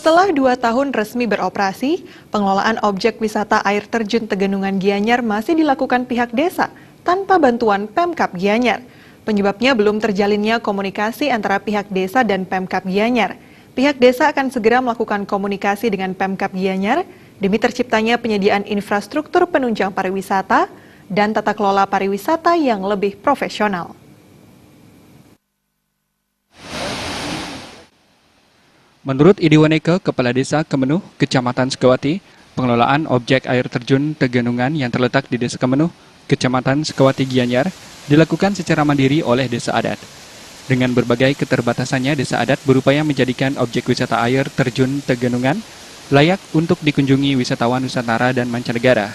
Setelah 2 tahun resmi beroperasi, pengelolaan objek wisata air terjun Tegenungan Gianyar masih dilakukan pihak desa tanpa bantuan Pemkab Gianyar. Penyebabnya belum terjalinnya komunikasi antara pihak desa dan Pemkab Gianyar. Pihak desa akan segera melakukan komunikasi dengan Pemkab Gianyar demi terciptanya penyediaan infrastruktur penunjang pariwisata dan tata kelola pariwisata yang lebih profesional. Menurut Idiwaneka, Kepala Desa Kemenuh, Kecamatan Sekawati, pengelolaan objek air terjun Tegenungan yang terletak di Desa Kemenuh, Kecamatan Sekawati Gianyar, dilakukan secara mandiri oleh desa adat. Dengan berbagai keterbatasannya, desa adat berupaya menjadikan objek wisata air terjun Tegenungan layak untuk dikunjungi wisatawan Nusantara dan mancanegara.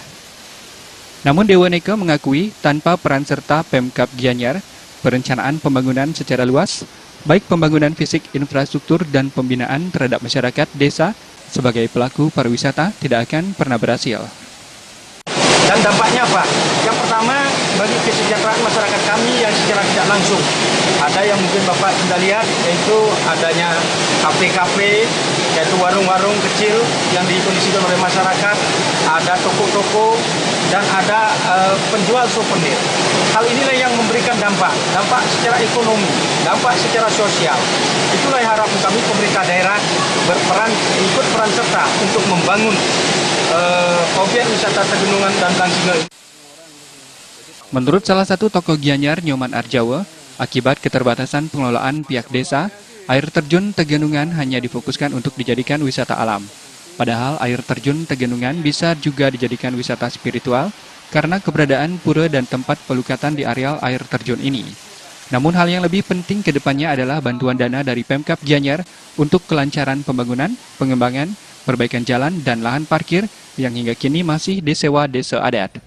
Namun Dewaneka mengakui tanpa peran serta Pemkab Gianyar, perencanaan pembangunan secara luas, baik pembangunan fisik infrastruktur dan pembinaan terhadap masyarakat desa sebagai pelaku pariwisata tidak akan pernah berhasil. Dan dampaknya apa? Yang pertama, bagi kesejahteraan masyarakat kami yang secara tidak langsung. Ada yang mungkin Bapak sudah lihat, yaitu adanya kafe-kafe, yaitu warung-warung kecil yang dikondisikan oleh masyarakat, ada toko-toko, dan ada penjual souvenir. Hal inilah yang memberikan dampak secara ekonomi, dampak secara sosial. Itulah yang harapan kami pemerintah daerah ikut peran serta untuk membangun objek wisata Tegenungan dan Langsinga. Menurut salah satu tokoh Gianyar, Nyoman Arjawa, akibat keterbatasan pengelolaan pihak desa, air terjun Tegenungan hanya difokuskan untuk dijadikan wisata alam. Padahal air terjun Tegenungan bisa juga dijadikan wisata spiritual karena keberadaan pura dan tempat pelukatan di areal air terjun ini. Namun hal yang lebih penting ke depannya adalah bantuan dana dari Pemkab Gianyar untuk kelancaran pembangunan, pengembangan, perbaikan jalan dan lahan parkir yang hingga kini masih disewa desa adat.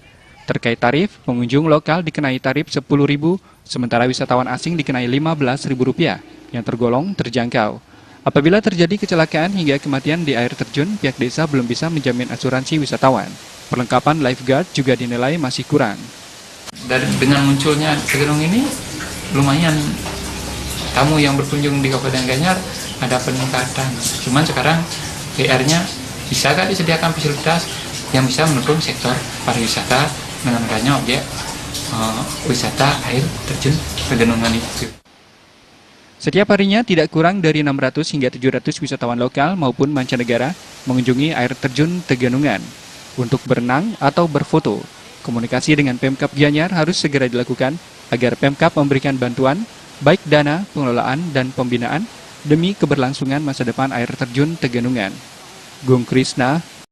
Terkait tarif, pengunjung lokal dikenai tarif Rp10.000, sementara wisatawan asing dikenai Rp15.000 yang tergolong terjangkau. Apabila terjadi kecelakaan hingga kematian di air terjun, pihak desa belum bisa menjamin asuransi wisatawan. Perlengkapan lifeguard juga dinilai masih kurang. Dengan munculnya Tegenungan ini, lumayan tamu yang berkunjung di Kabupaten Gianyar ada peningkatan. Cuman sekarang PR-nya bisakah disediakan fasilitas yang bisa mendukung sektor pariwisata dengan adanya objek wisata air terjun Tegenungan itu. Setiap harinya tidak kurang dari 600 hingga 700 wisatawan lokal maupun mancanegara mengunjungi air terjun Tegenungan untuk berenang atau berfoto. Komunikasi dengan Pemkab Gianyar harus segera dilakukan agar Pemkab memberikan bantuan baik dana, pengelolaan, dan pembinaan demi keberlangsungan masa depan air terjun Tegenungan. Gung Krisna,